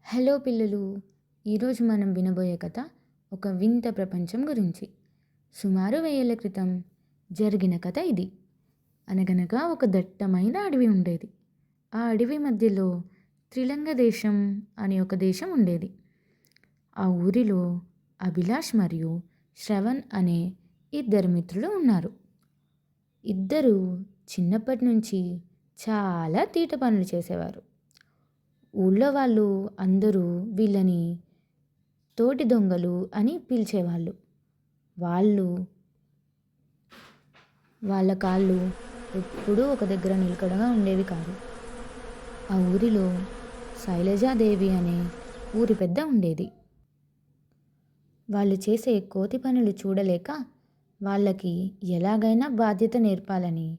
Hello పిల్లలు, ఈరోజు మనం వినబోయే కథ ఒక వింత ప్రపంచం గురించి. సుమారు 1000 క్రితం జరిగిన కథ ఇది. అనగనగా ఒక దట్టమైన అడవి ఉండేది. ఆ అడవి మధ్యలో త్రిలంగ దేశం అని ఒక దేశం ఉండేది. ఆ ఊరిలో అభిలాష్ మరియు శ్రవణ్ అనే ఇద్దరు మిత్రులు ఉన్నారు. ఇద్దరు చిన్నప్పటి నుంచి చాలా తీట పనులు చేసేవారు. ఊళ్ళో వాళ్ళు అందరూ వీళ్ళని తోటి దొంగలు అని పిలిచేవాళ్ళు. వాళ్ళు వాళ్ళ కాళ్ళు ఎప్పుడూ ఒక దగ్గర నిలకడగా ఉండేవి కాదు. ఆ ఊరిలో శైలజాదేవి అనే ఊరి పెద్ద ఉండేది. వాళ్ళు చేసే కోతి పనులు చూడలేక వాళ్ళకి ఎలాగైనా బాధ్యత నేర్పాలని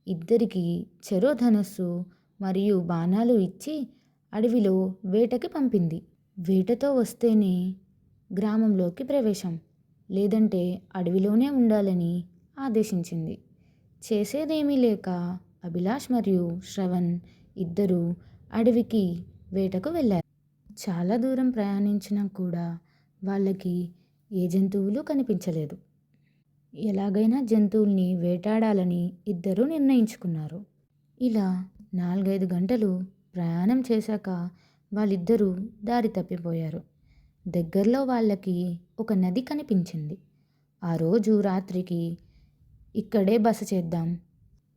ఇద్దరికి చెరో ధనస్సు మరియు బాణాలు ఇచ్చి అడవిలో వేటకి పంపింది. వేటతో వస్తేనే గ్రామంలోకి ప్రవేశం, లేదంటే అడవిలోనే ఉండాలని ఆదేశించింది. చేసేదేమీ లేక అభిలాష్ మరియు శ్రవణ్ ఇద్దరూ అడవికి వేటకు వెళ్ళారు. చాలా దూరం ప్రయాణించినా కూడా వాళ్ళకి ఏ జంతువులు కనిపించలేదు. ఎలాగైనా జంతువుల్ని వేటాడాలని ఇద్దరూ నిర్ణయించుకున్నారు. ఇలా 4-5 గంటలు ప్రయాణం చేశాక వాళ్ళిద్దరూ దారి తప్పిపోయారు. దగ్గరలో వాళ్ళకి ఒక నది కనిపించింది. ఆ రోజు రాత్రికి ఇక్కడే బస చేద్దాం,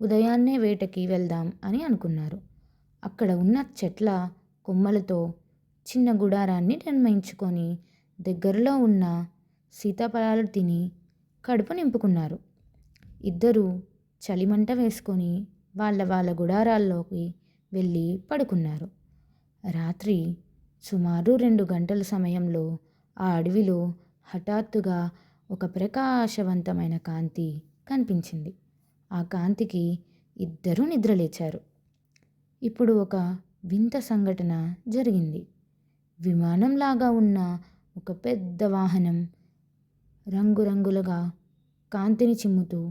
ఉదయాన్నే వేటకి వెళ్దాం అని అనుకున్నారు. అక్కడ ఉన్న చెట్ల కొమ్మలతో చిన్న గుడారాన్ని నిర్మించుకొని దగ్గరలో ఉన్న సీతాఫలాలు తిని కడుపు నింపుకున్నారు. ఇద్దరూ చలిమంట వేసుకొని వాళ్ళ గుడారాల్లోకి వెళ్ళి పడుకున్నారు. రాత్రి సుమారు 2 గంటల సమయంలో ఆ అడవిలో హఠాత్తుగా ఒక ప్రకాశవంతమైన కాంతి కనిపించింది. ఆ కాంతికి ఇద్దరూ నిద్రలేచారు. ఇప్పుడు ఒక వింత సంఘటన జరిగింది. విమానంలాగా ఉన్న ఒక పెద్ద వాహనం రంగురంగులుగా కాంతిని చిమ్ముతూ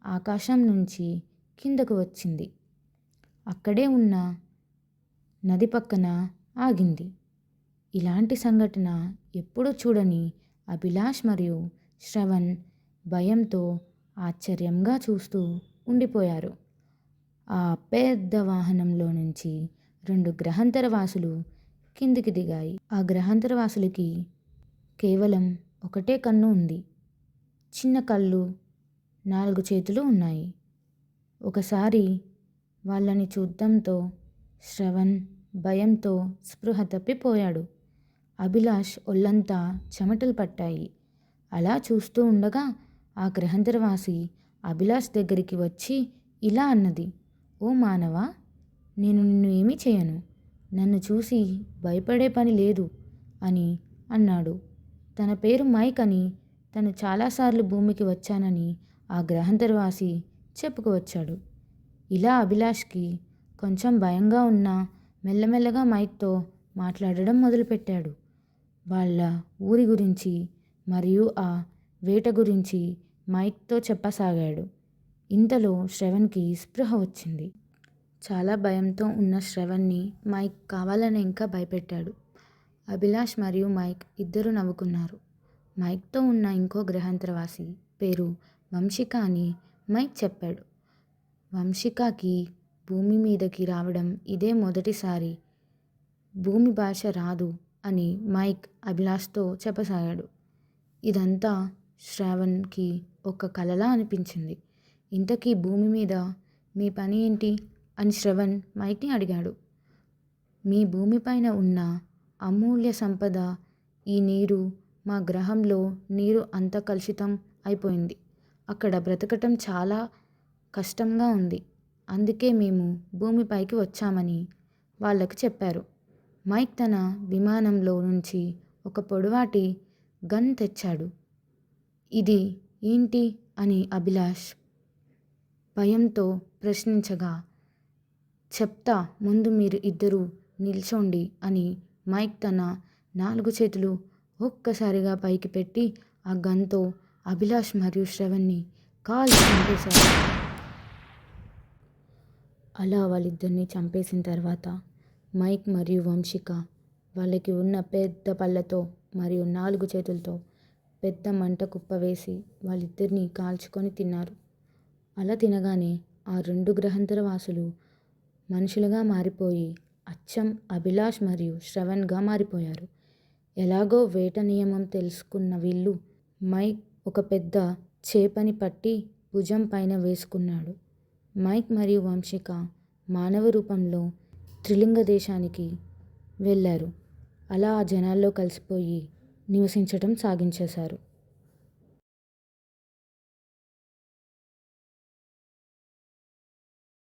ఆకాశం నుంచి కిందకు వచ్చింది. అక్కడే ఉన్న నది పక్కన ఆగింది. ఇలాంటి సంఘటన ఎప్పుడూ చూడని అభిలాష్ మరియు శ్రవణ్ భయంతో ఆశ్చర్యంగా చూస్తూ ఉండిపోయారు. ఆ పెద్ద వాహనంలో నుంచి 2 గ్రహాంతరవాసులు కిందికి దిగాయి. ఆ గ్రహాంతరవాసులకి కేవలం ఒకటే కన్ను ఉంది. చిన్న కళ్ళు, 4 చేతులు ఉన్నాయి. ఒకసారి వాళ్ళని చూడటంతో శ్రవణ్ భయంతో స్పృహ తప్పిపోయాడు. అభిలాష్ ఒళ్ళంతా చెమటలు పట్టాయి. అలా చూస్తూ ఉండగా ఆ గ్రహాంతరవాసి అభిలాష్ దగ్గరికి వచ్చి ఇలా అన్నది, "ఓ మానవా, నేను నిన్ను ఏమీ చేయను. నన్ను చూసి భయపడే పని లేదు" అని అన్నాడు. తన పేరు మైక్ అని, తను చాలాసార్లు భూమికి వచ్చానని ఆ గ్రహాంతరవాసి చెప్పుకువచ్చాడు. ఇలా అభిలాష్కి కొంచెం భయంగా ఉన్నా మెల్లమెల్లగా మైక్తో మాట్లాడడం మొదలుపెట్టాడు. వాళ్ళ ఊరి గురించి మరియు ఆ వేట గురించి మైక్తో చెప్పసాగాడు. ఇంతలో శ్రవణ్కి స్పృహ వచ్చింది. చాలా భయంతో ఉన్న శ్రవణ్ని మైక్ కావాలని ఇంకా భయపెట్టాడు. అభిలాష్ మరియు మైక్ ఇద్దరు నవ్వుకున్నారు. మైక్తో ఉన్న ఇంకో గ్రహాంతరవాసి పేరు వంశిక అని మైక్ చెప్పాడు. వంశికకి భూమి మీదకి రావడం ఇదే మొదటిసారి. భూమి భాష రాదు అని మైక్ అభిలాష్తో చెప్పసాగాడు. ఇదంతా శ్రవణ్కి ఒక కలలా అనిపించింది. ఇంతకీ భూమి మీద మీ పని ఏంటి అని శ్రవణ్ మైక్ని అడిగాడు. మీ భూమిపైన ఉన్న అమూల్య సంపద ఈ నీరు. మా గ్రహంలో నీరు అంత కలుషితం అయిపోయింది. అక్కడ బ్రతకటం చాలా కష్టంగా ఉంది. అందుకే మేము భూమిపైకి వచ్చామని వాళ్ళకి చెప్పారు. మైక్ తన విమానంలో నుంచి ఒక పొడవాటి గన్ తెచ్చాడు. ఇది ఏంటి అని అభిలాష్ భయంతో ప్రశ్నించగా, చెప్తా, ముందు మీరు ఇద్దరూ నిల్చోండి అని మైక్ తన 4 చేతులు ఒక్కసారిగా పైకి పెట్టి ఆ గన్తో అభిలాష్ మరియు శ్రవణ్ని కాల్చి చంపేశాడు. అలా వాళ్ళిద్దరిని చంపేసిన తర్వాత మైక్ మరియు వంశిక వాళ్ళకి ఉన్న పెద్ద పళ్ళతో మరియు 4 చేతులతో పెద్ద మంట కుప్ప వేసి వాళ్ళిద్దరిని కాల్చుకొని తిన్నారు. అలా తినగానే ఆ 2 గ్రహాంతర వాసులు మనుషులుగా మారిపోయి అచ్చం అభిలాష్ మరియు శ్రవణ్గా మారిపోయారు. ఎలాగో వేట నియమం తెలుసుకున్న వీళ్ళు మైక్ ఒక పెద్ద చేపని పట్టి భుజం పైన వేసుకున్నాడు. మైక్ మరియు వంశిక మానవ రూపంలో త్రిలింగ దేశానికి వెళ్ళారు. అలా ఆ జనాల్లో కలిసిపోయి నివసించటం సాగించేశారు.